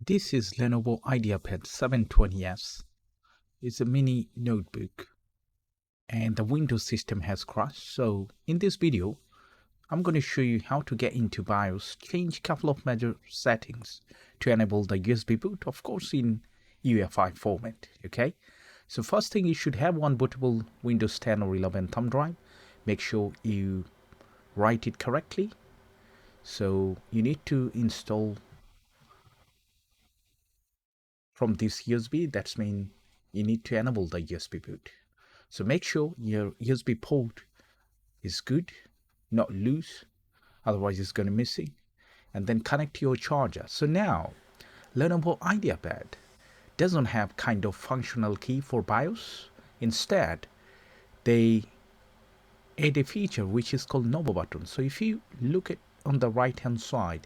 This is Lenovo IdeaPad 720s. It's a mini notebook and the Windows system has crashed. So in this video, I'm going to show you how to get into BIOS, change a couple of major settings to enable the USB boot, of course in UEFI format, okay? So first thing, you should have one bootable Windows 10 or 11 thumb drive. Make sure you write it correctly. So you need to install from this USB. That's mean you need to enable the USB boot. So make sure your USB port is good, not loose, otherwise it's going to missing. And then connect your charger. So now Lenovo IdeaPad doesn't have kind of functional key for BIOS. Instead, they add a feature which is called Novo button. So if you look at on the right hand side,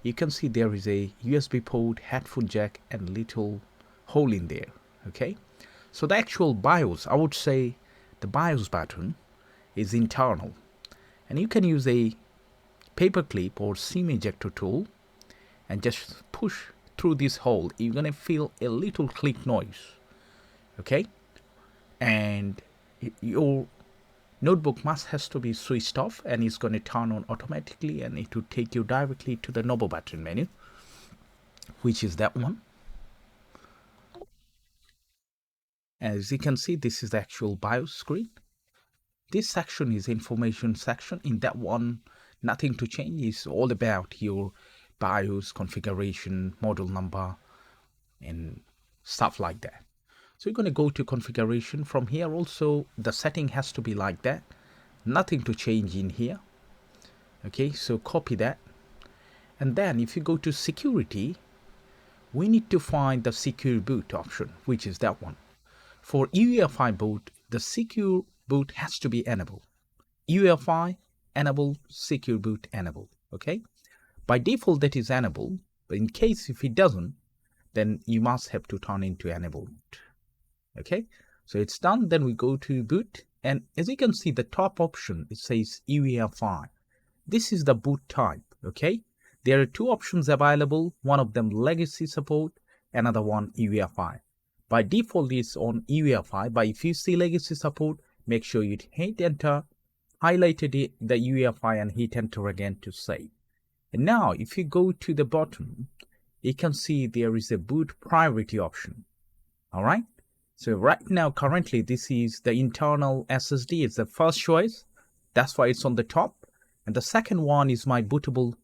you can see there is a USB port, headphone jack, and little hole in there. Okay, so the actual BIOS, I would say the BIOS button is internal, and you can use a paperclip or SIM ejector tool and just push through this hole. You're gonna feel a little click noise. Okay, and your notebook must has to be switched off, and it's going to turn on automatically, and it will take you directly to the Novo button menu, which is that one. As you can see, this is the actual BIOS screen. This section is information section. In that one, nothing to change. It's all about your BIOS configuration, model number, and stuff like that. So you're going to go to configuration. From here also, the setting has to be like that. Nothing to change in here. Okay, so copy that. And then if you go to security, we need to find the secure boot option, which is that one. For UEFI boot, the secure boot has to be enabled. UEFI enable, secure boot enable. Okay, by default that is enabled, but in case if it doesn't, then you must have to turn into enable. Okay, so it's done. Then we go to boot, and as you can see, the top option, it says UEFI. This is the boot type. Okay, there are two options available, one of them legacy support, another one UEFI. By default it's on UEFI, but if you see legacy support, make sure you hit enter, highlighted it, the UEFI, and hit enter again to save. And now if you go to the bottom, you can see there is a boot priority option. All right, so right now currently this is the internal SSD. It's the first choice, that's why it's on the top. And the second one is my bootable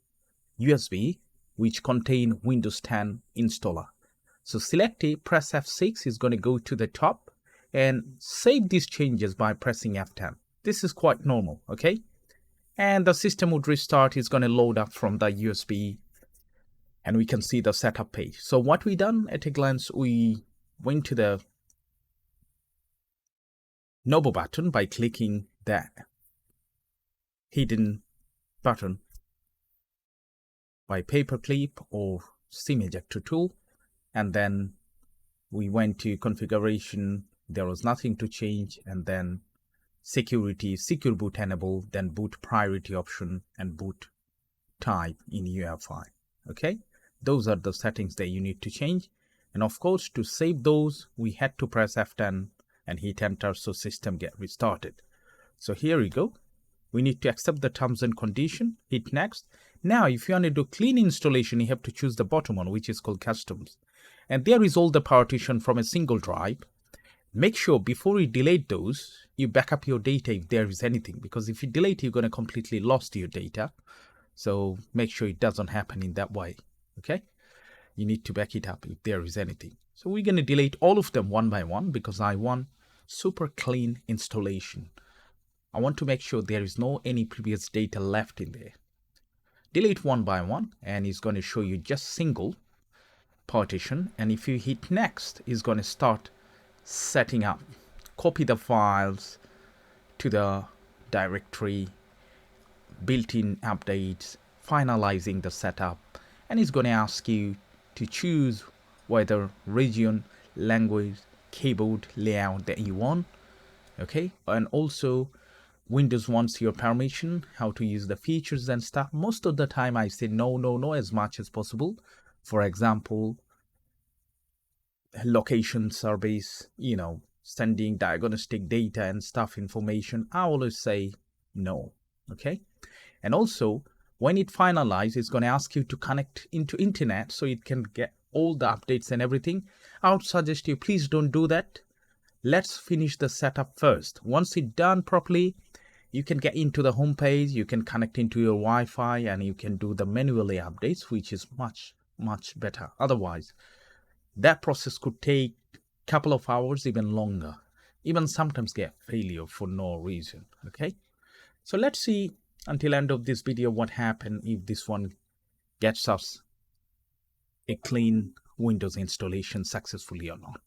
USB, which contain Windows 10 installer. So select it, press F6, is going to go to the top, and save these changes by pressing F10. This is quite normal, okay? And the system would restart, is going to load up from the USB, and we can see the setup page. So what we done at a glance, we went to the Novo button by clicking that hidden button by paperclip or SIM ejector tool, and then we went to configuration. There was nothing to change, and then security, secure boot enable, then boot priority option, and boot type in UEFI. Okay, those are the settings that you need to change. And of course, to save those, we had to press F10 and hit enter, so system get restarted. So here we go. We need to accept the terms and condition, hit next. Now if you want to do clean installation, you have to choose the bottom one, which is called customs, and there is all the partition from a single drive. Make sure before you delete those, you back up your data if there is anything, because if you delete, you're going to completely lost your data. So make sure it doesn't happen in that way. Okay, you need to back it up if there is anything. So we're going to delete all of them one by one, because I want super clean installation. I want to make sure there is no any previous data left in there. Delete one by one, and it's going to show you just single partition. And if you hit next, it's going to start setting up. Copy the files to the directory, built-in updates, finalizing the setup, and it's going to ask you to choose whether region, language, keyboard layout that you want. Okay, and also Windows wants your permission, how to use the features and stuff. Most of the time I say no as much as possible. For example, location surveys, sending diagnostic data and stuff information, I always say no. Okay. And also, when it finalizes, it's going to ask you to connect into internet so it can get all the updates and everything. I would suggest you, please don't do that. Let's finish the setup first. Once it's done properly, you can get into the home page, you can connect into your Wi-Fi, and you can do the manually updates, which is much, much better. Otherwise, that process could take a couple of hours, even longer, even sometimes get failure for no reason. Okay. So let's see until end of this video what happened if this one gets us a clean Windows installation successfully or not.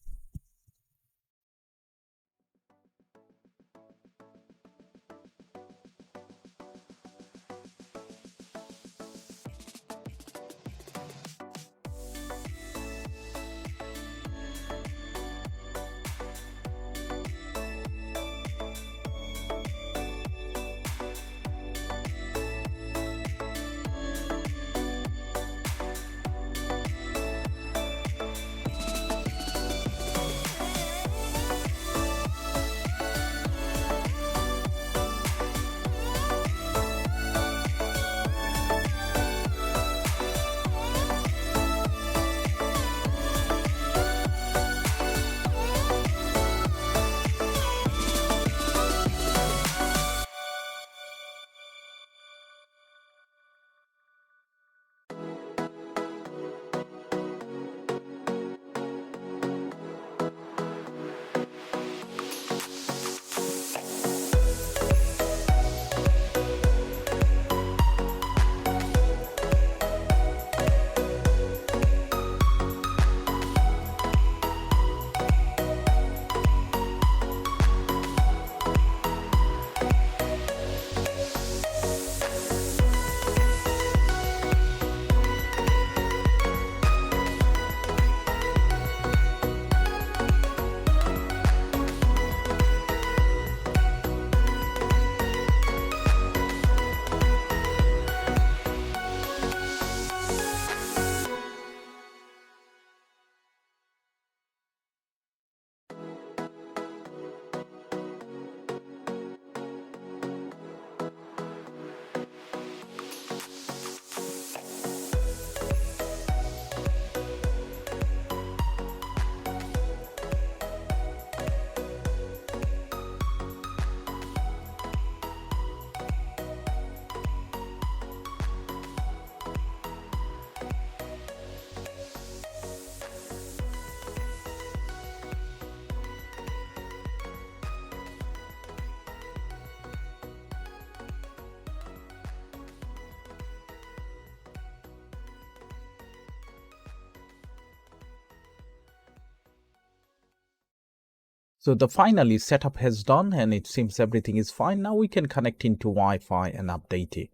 So the finally setup has done and it seems everything is fine. Now we can connect into Wi-Fi and update it.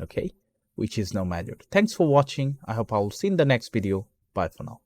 Okay, which is no matter. Thanks for watching. I hope I will see you in the next video. Bye for now.